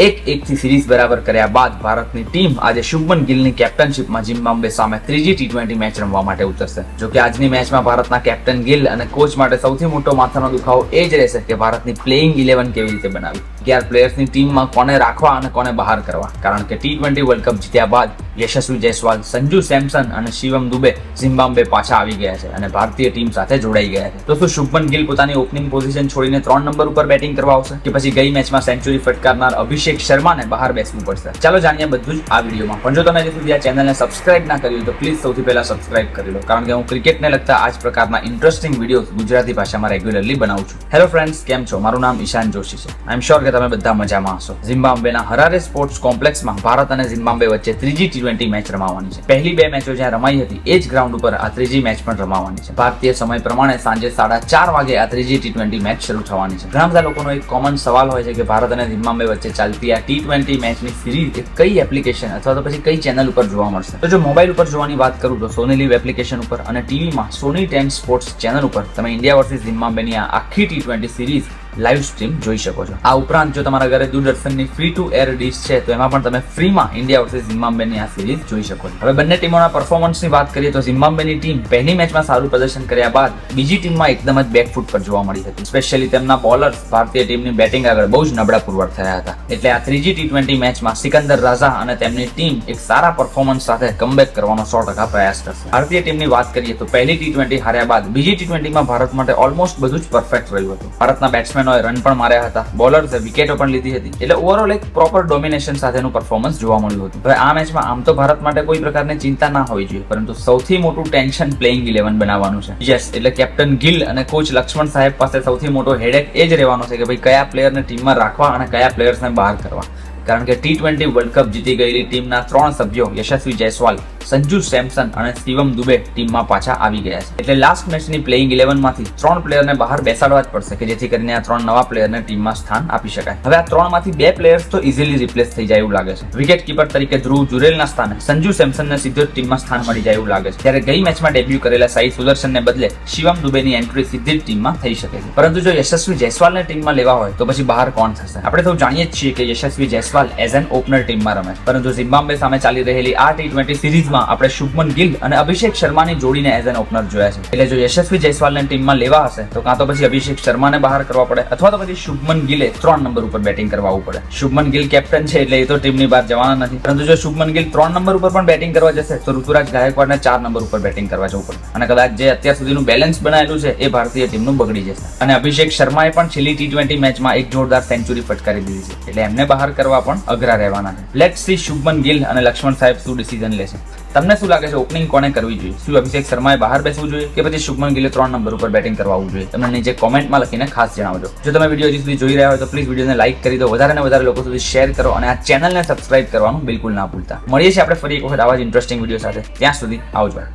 1-1 series બરાબર કર્યા બાદ ભારતની ટીમ આજે શુભમન ગિલની કેપ્ટનશીપમાં ઝિમ્બાબ્વે સામે ત્રીજી T20 મેચ રમવા માટે ઉતરશે. જો કે આજની મેચમાં ભારતના કેપ્ટન ગિલ અને કોચ માટે સૌથી મોટો માથાનો દુખાવો એ જ રહેશે કે ભારતની પ્લેઇંગ 11 કેવી રીતે બનાવી, 11 પ્લેયર્સની ટીમમાં કોને રાખવા અને કોને બહાર કરવા. કારણ કે T20 વર્લ્ડ કપ જીત્યા બાદ યશસ્વી જયસ્વાલ, સંજુ સેમસન અને શિવમ દુબે ઝિમ્બાબ્વે પાછા આવી ગયા છે અને ભારતીય ટીમ સાથે જોડાઈ ગયા છે. તો શું શુભમન ગિલ પોતાની ઓપનિંગ પોઝિશન છોડીને 3 નંબર ઉપર બેટિંગ કરવા આવશે કે પછી ગઈ મેચમાં સેન્ચુરી ફટકારનાર અભિષેક શર્માને બહાર બેસવું પડશે? ચાલો જાણીએ બધું જ આ વિડીયોમાં. પણ જો તમે હજી સુધી આ ચેનલને સબસ્ક્રાઇબ ના કરી હોય તો પ્લીઝ સૌથી પહેલા સબસ્ક્રાઇબ કરી લો, કારણ કે હું ક્રિકેટને લગતા આ જ પ્રકારના ઇન્ટરેસ્ટિંગ વિડીયો ગુજરાતી ભાષામાં રેગ્યુલરલી બનાવું છું. હેલો ફ્રેન્ડ્સ, કેમ છો? મારું નામ ઈશાન જોશી છે. આઈ એમ શ્યોર કે તમે બધા મજામાં હશો. ઝિમ્બાબ્વેના હરારે સ્પોર્ટ્સ કોમ્પ્લેક્સમાં ભારત અને ઝિમ્બાબ્વે વચ્ચે ત્રીજી T20 મેચ રમાવાની છે. પહેલી 2 મેચો જ્યાં રમાઈ હતી એ જ ગ્રાઉન્ડ ઉપર આ ત્રીજી મેચ પણ રમાવાની છે. ભારતીય સમય પ્રમાણે સાંજે 4:30 વાગે આ ત્રીજી T20 મેચ શરૂ થવાની છે. ઘણા બધા લોકોનો એક કોમન સવાલ હોય છે કે ભારત અને ઝિમ્બાબ્વે વચ્ચે ચાલતી આ T20 મેચની સિરીઝ કઈ એપ્લિકેશન અથવા તો પછી કઈ ચેનલ ઉપર જોવા મળશે? તો જો મોબાઈલ ઉપર જોવાની વાત કરું તો સોની લીવ એપ્લિકેશન ઉપર અને ટીવીમાં સોની 10 સ્પોર્ટ્સ ચેનલ ઉપર તમે ઇન્ડિયા વર્સિસ ઝિમ્બાબ્વેની આ આખી T20 સિરીઝ લાઈવ સ્ટ્રીમ જોઈ શકો છો. આ ઉપરાંત જો તમારા ઘરે દૂરદર્શનની ફ્રી ટુ એર ડિશ છે તો એમાં પણ તમે ફ્રીમાં ઇન્ડિયા વર્સિસ ઝિમ્બાબ્વેની આ સિરીઝ જોઈ શકો છો. હવે બંને ટીમોના પરફોર્મન્સની વાત કરીએ તો ઝિમ્બાબ્વેની ટીમ પહેલી મેચમાં સારું પ્રદર્શન કર્યા બાદ બીજી ટીમમાં એકદમ જ બેકફૂટ પર જોવા મળી હતી. સ્પેશિયલી તેમના બોલર્સ ભારતીય ટીમની બેટિંગ આગળ બહુ જ નબળા પુરવાર થયા હતા. એટલે આ ત્રીજી T20 મેચમાં સિકંદર રાઝા અને તેમની ટીમ એક સારા પરફોર્મન્સ સાથે કમબેક કરવાનો 100% પ્રયાસ કરશે. ભારતીય ટીમની વાત કરીએ તો પહેલી T20 હાર્યા બાદ બીજી T20 માં ભારત માટે ઓલમોસ્ટ બધું જ પરફેક્ટ રહ્યું હતું. ભારતના બેટ્સમેનોએ રન પણ માર્યા હતા, બોલર્સે વિકેટો પણ લીધી હતી. એટલે ઓવરઓલ એક પ્રોપર ડોમિનેશન સાથેનું પરફોર્મન્સ જોવા મળ્યું હતું. હવે આ મેચમાં આમ તો ભારત માટે કોઈ પ્રકારની ચિંતા ના હોવી જોઈએ, પરંતુ સૌથી મોટું ટેન્શન પ્લેઇંગ 11 બનાવવાનું છે. યસ, એટલે કેપ્ટન ગિલ અને કોચ લક્ષ્મણ સાહેબ પાસે સૌથી મોટો હેડેક એ જ રહેવાનો છે કે ભાઈ કયા પ્લેયરને ટીમમાં રાખવા અને કયા પ્લેયર્સને બહાર કરવા. કારણ કે T20 વર્લ્ડ કપ જીતી ગયેલી ટીમના 3 સભ્યો યશસ્વી જયસ્વાલ, સંજુ સેમસન અને શિવમ દુબે ટીમમાં પાછા આવી ગયા છે. એટલે લાસ્ટ મેચની પ્લેઇંગ 11 માંથી 3 પ્લેયરને બહાર બેસાડવા જ પડશે કે જેથી કરીને આ 3 નવા પ્લેયરને ટીમમાં સ્થાન આપી શકાય. હવે આ 3 માંથી 2 પ્લેયર્સ તો ઇઝીલી રિપ્લેસ થઈ જાય એવું લાગે છે. વિકેટ કીપર તરીકે ધ્રુવ જુરેલના સ્થાને સંજુ સેમસનને સીધો ટીમમાં સ્થાન મળી જાય એવું લાગે છે. ત્યારે ગઈ મેચમાં ડેબ્યુ કરેલા સાઈ સુદર્શનને બદલે શિવમ દુબેની એન્ટ્રી સીધી જ ટીમમાં થઈ શકે છે. પરંતુ જો યશસ્વી જયસ્વાલને ટીમમાં લેવા હોય તો પછી બહાર કોણ થશે? આપણે તો જાણીએ જ છીએ કે યશસ્વી જયસ્વાલ એઝ એન ઓપનર ટીમમાં રમે છે. પરંતુ ઝિમ્બાબ્વે સામે ચાલી રહેલી આ T20 સિરીઝમાં આપણે શુભમન ગિલ અને અભિષેક શર્માની જોડીને એઝ એન ઓપનર જોયા છે. એટલે જો યશસ્વી જયસ્વાલને ટીમમાં લેવા હશે તો કાં તો પછી અભિષેક શર્માને બહાર કરવા પડે અથવા તો પછી શુભમન ગિલે 3 નંબર ઉપર બેટિંગ કરવા આવવું પડે. શુભમન ગિલ કેપ્ટન છે એટલે એ તો ટીમની બહાર જવાના નથી. પરંતુ જો શુભમન ગિલ 3 નંબર ઉપર પણ બેટિંગ કરવા જશે તો ઋતુરાજ ગાયકવાડને 4 નંબર ઉપર બેટિંગ કરવા જવું પડે અને કદાચ જે અત્યાર સુધીનું બેલેન્સ બનાવેલું છે એ ભારતીય ટીમનું બગડી જશે. અને અભિષેક શર્માએ પણ છેલ્લી T20 મેચમાં એક જોરદાર સેન્ચુરી ફટકારી દીધી છે. એટલે એમને બહાર કરવા પણ અઘરા રહેવાના છે. લેટ્સ સી શુભમન ગિલ અને લક્ષ્મણ સાહેબ શું ડિસિઝન લેશે. તમને શું લાગે છે ઓપનિંગ કોને કરવી જોઈએ? શું અભિષેક શર્માએ બહાર બેસવું જોઈએ કે પછી શુભમન ગિલે 3 નંબર ઉપર બેટિંગ કરવા આવવું જોઈએ? તમને નીચે કોમેન્ટમાં લખીને ખાસ જણાવજો. જો તમે વિડીયો હજી સુધી જોઈ રહ્યા હોય તો પ્લીઝ વિડીયોને લાઈક કરી દો, વધારે ને વધારે લોકો સુધી શેર કરો અને આ ચેનલને સબસ્ક્રાઇબ કરવાનું બિલકુલ ના ભૂલતા. મળીએ છીએ આપણે ફરી એક વખત આવા જ ઇન્ટરેસ્ટિંગ વિડીયો સાથે. ત્યાં સુધી આવજો.